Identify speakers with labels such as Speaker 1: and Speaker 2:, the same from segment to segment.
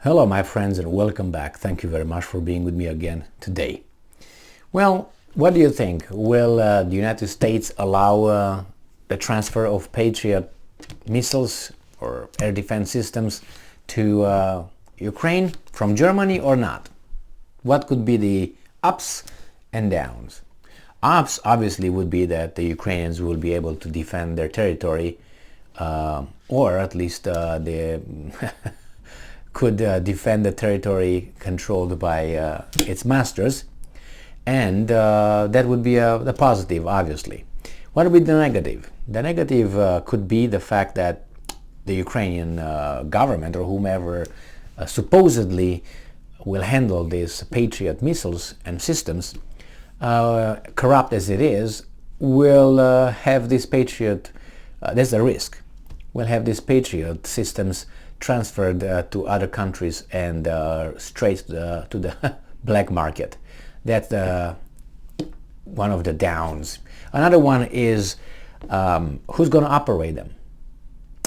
Speaker 1: Hello my friends and welcome back. Thank you very much for being with me again today. Well, what do you think? Will the United States allow the transfer of Patriot missiles or air defense systems to Ukraine from Germany or not? What could be the ups and downs? Ups obviously would be that the Ukrainians will be able to defend their territory, or at least they could defend the territory controlled by its masters, and that would be the positive, obviously. What would be the negative? The negative could be the fact that the Ukrainian government or whomever supposedly will handle these Patriot missiles and systems, corrupt as it is, will have this Patriot, there's a risk, will have these Patriot systems transferred to other countries and straight to the black market. That's one of the downs. Another one is who's going to operate them?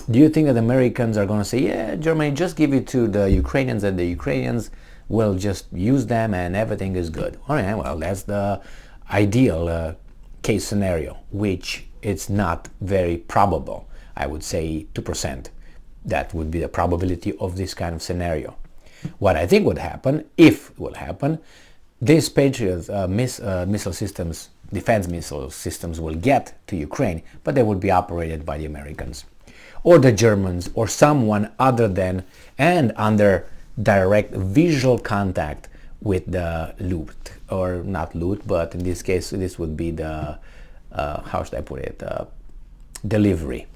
Speaker 1: Do you think that Americans are going to say, yeah, Germany, just give it to the Ukrainians and the Ukrainians will just use them and everything is good? All right, well, that's the ideal case scenario, which it's not very probable. I would say 2%. That would be the probability of this kind of scenario. What I think would happen, if it will happen, these Patriot missile systems, defense missile systems will get to Ukraine, but they would be operated by the Americans or the Germans or someone other than and under direct visual contact with the loot, or not loot, but in this case this would be the, how should I put it, delivery.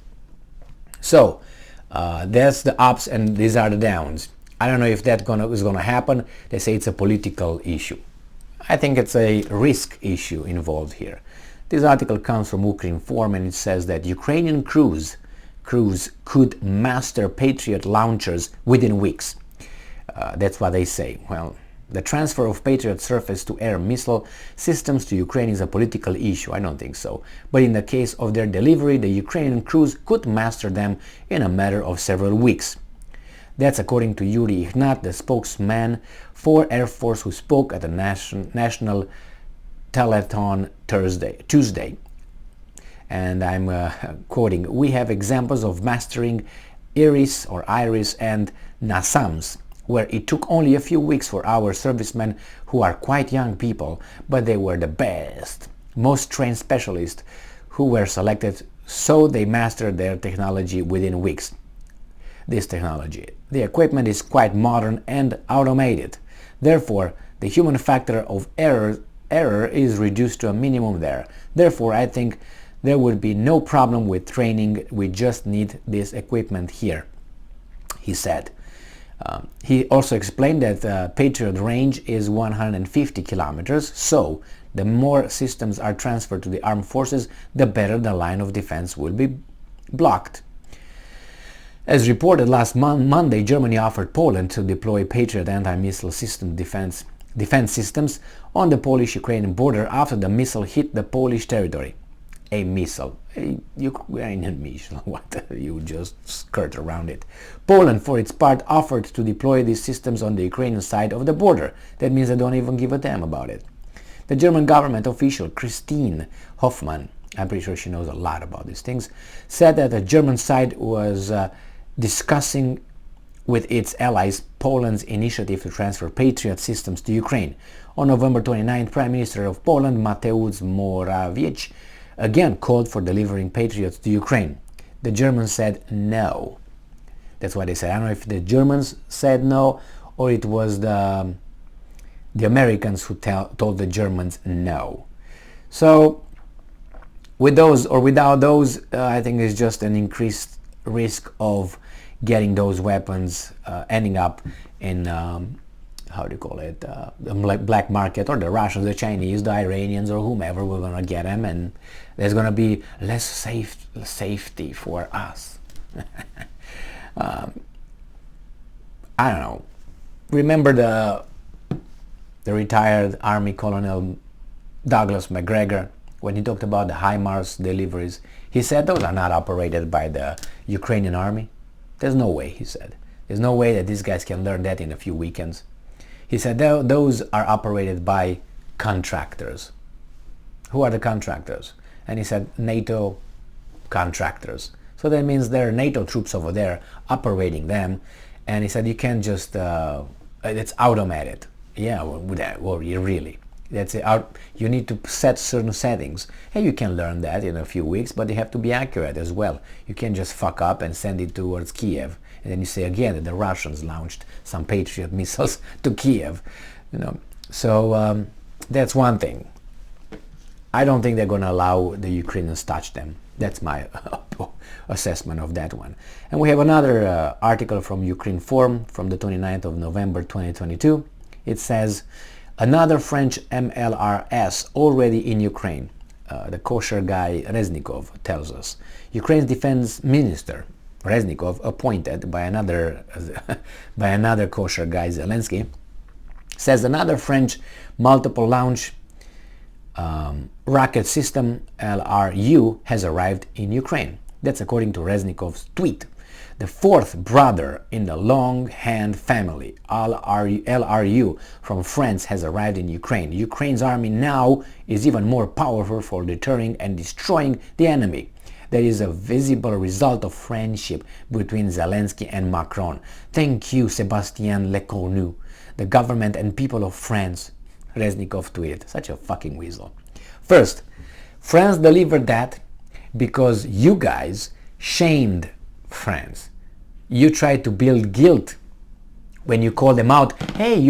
Speaker 1: So that's the ups and these are the downs. I don't know if that is gonna happen. They say it's a political issue. I think it's a risk issue involved here. This article comes from Ukrinform and it says that Ukrainian crews could master Patriot launchers within weeks. That's what they say. Well, the transfer of Patriot surface-to-air missile systems to Ukraine is a political issue. I don't think so. But in the case of their delivery, the Ukrainian crews could master them in a matter of several weeks. That's according to Yuri Ignat, the spokesman for Air Force, who spoke at the National Telethon Tuesday. And I'm quoting, "We have examples of mastering Iris and NASAMS, where it took only a few weeks for our servicemen, who are quite young people, but they were the best, most trained specialists who were selected, so they mastered their technology within weeks. This technology. The equipment is quite modern and automated. Therefore, the human factor of error is reduced to a minimum there. Therefore, I think there would be no problem with training. We just need this equipment here," he said. He also explained that Patriot range is 150 kilometers, so the more systems are transferred to the armed forces, the better the line of defense will be blocked. As reported last Monday, Germany offered Poland to deploy Patriot anti-missile system defense systems on the Polish-Ukrainian border after the missile hit the Polish territory. A missile, a Ukrainian missile, what, you just skirt around it. Poland, for its part, offered to deploy these systems on the Ukrainian side of the border. That means they don't even give a damn about it. The German government official, Christine Hoffmann, I'm pretty sure she knows a lot about these things, said that the German side was discussing with its allies Poland's initiative to transfer Patriot systems to Ukraine. On November 29th, Prime Minister of Poland, Mateusz Morawiecki, again called for delivering Patriots to Ukraine. The Germans said no. That's what they said. I don't know if the Germans said no or it was the Americans who told the Germans no. So with those or without those, I think it's just an increased risk of getting those weapons ending up in how do you call it, the black market, or the Russians, the Chinese, the Iranians, or whomever, we're going to get them, and there's going to be less safety for us. I don't know. Remember the retired Army Colonel Douglas MacGregor, when he talked about the HIMARS deliveries, he said those are not operated by the Ukrainian army. There's no way, he said. There's no way that these guys can learn that in a few weekends. He said those are operated by contractors. Who are the contractors? And he said NATO contractors. So that means there are NATO troops over there operating them. And he said you can't just, it's automated. Yeah, well, really. That's it. You need to set certain settings. And you can learn that in a few weeks, but they have to be accurate as well. You can't just fuck up and send it towards Kiev. And then you say again that the Russians launched some Patriot missiles to Kiev. So that's one thing. I don't think they're going to allow the Ukrainians touch them. That's my assessment of that one. And we have another article from Ukraine Forum from the 29th of November 2022. It says, another French MLRS already in Ukraine. The kosher guy Reznikov tells us. Ukraine's defense minister, Reznikov, appointed by another kosher guy, Zelensky, says another French multiple launch rocket system, LRU, has arrived in Ukraine. That's according to Reznikov's tweet. The fourth brother in the Longhand family, LRU, from France has arrived in Ukraine. Ukraine's army now is even more powerful for deterring and destroying the enemy. There is a visible result of friendship between Zelensky and Macron. Thank you, Sébastien Lecornu, the government and people of France, Reznikov tweeted. Such a fucking weasel. First, France delivered that because you guys shamed France. You tried to build guilt when you called them out. Hey,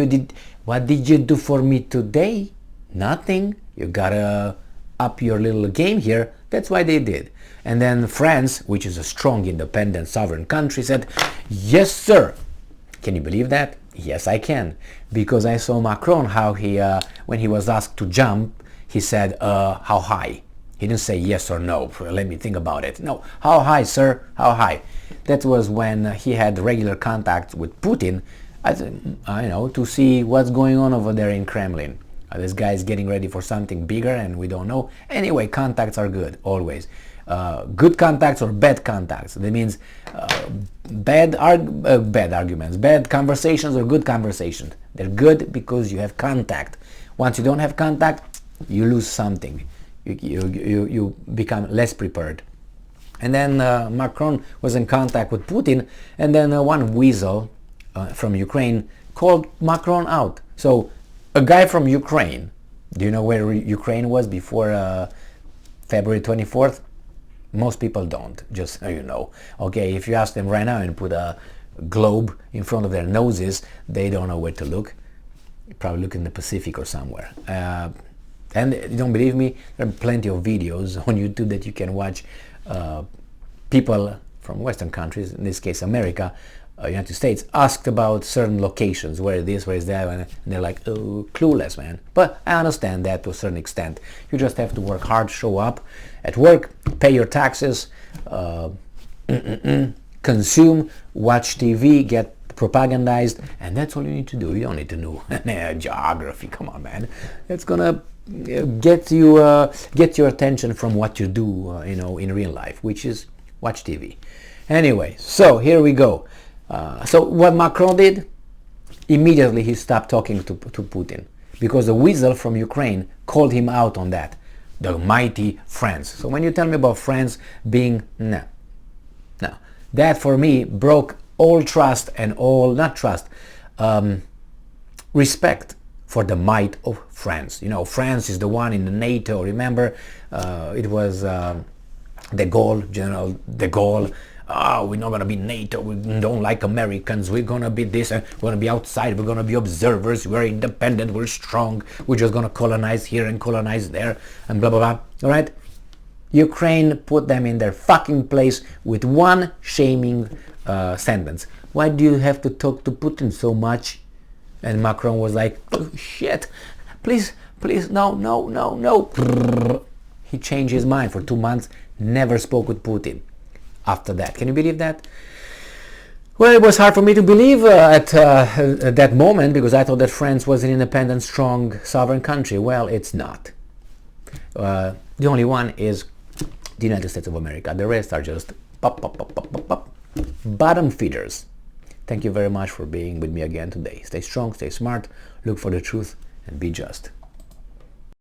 Speaker 1: what did you do for me today? Nothing. You gotta up your little game here. That's why they did. And then France, which is a strong, independent, sovereign country, said, yes, sir. Can you believe that? Yes, I can. Because I saw Macron, how he, when he was asked to jump, he said, how high? He didn't say yes or no. Let me think about it. No, how high, sir? How high? That was when he had regular contact with Putin, to see what's going on over there in Kremlin. This guy is getting ready for something bigger and we don't know. Anyway, contacts are good, always. Good contacts or bad contacts. That means bad arguments, bad conversations or good conversations. They're good because you have contact. Once you don't have contact, you lose something. You become less prepared. And then Macron was in contact with Putin, and then one weasel from Ukraine called Macron out. So a guy from Ukraine, do you know where Ukraine was before February 24th? Most people don't, just so you know. Okay, if you ask them right now and put a globe in front of their noses, they don't know where to look. You probably look in the Pacific or somewhere. And you don't believe me? There are plenty of videos on YouTube that you can watch. People from Western countries, in this case America, United States, asked about certain locations, where it is, where is that, and they're like, oh, clueless, man. But I understand that to a certain extent. You just have to work hard, show up at work, pay your taxes, consume, watch TV, get propagandized, and that's all you need to do. You don't need to know geography. Come on, man. It's gonna get your attention from what you do, in real life, which is watch TV. Anyway, so here we go. So what Macron did, immediately he stopped talking to Putin because the weasel from Ukraine called him out on that. The mighty France. So when you tell me about France being, no, that for me broke all trust and all, not trust, respect for the might of France. France is the one in the NATO. Remember, it was de Gaulle, General de Gaulle. We're not going to be NATO, we don't like Americans, we're going to be this, and we're going to be outside, we're going to be observers, we're independent, we're strong, we're just going to colonize here and colonize there, and blah, blah, blah. All right? Ukraine put them in their fucking place with one shaming sentence. Why do you have to talk to Putin so much? And Macron was like, oh, shit, please, no. He changed his mind for 2 months, never spoke with Putin after that. Can you believe that? Well, it was hard for me to believe at that moment, because I thought that France was an independent, strong, sovereign country. Well, it's not. The only one is the United States of America. The rest are just bottom feeders. Thank you very much for being with me again today. Stay strong, stay smart, look for the truth, and be just.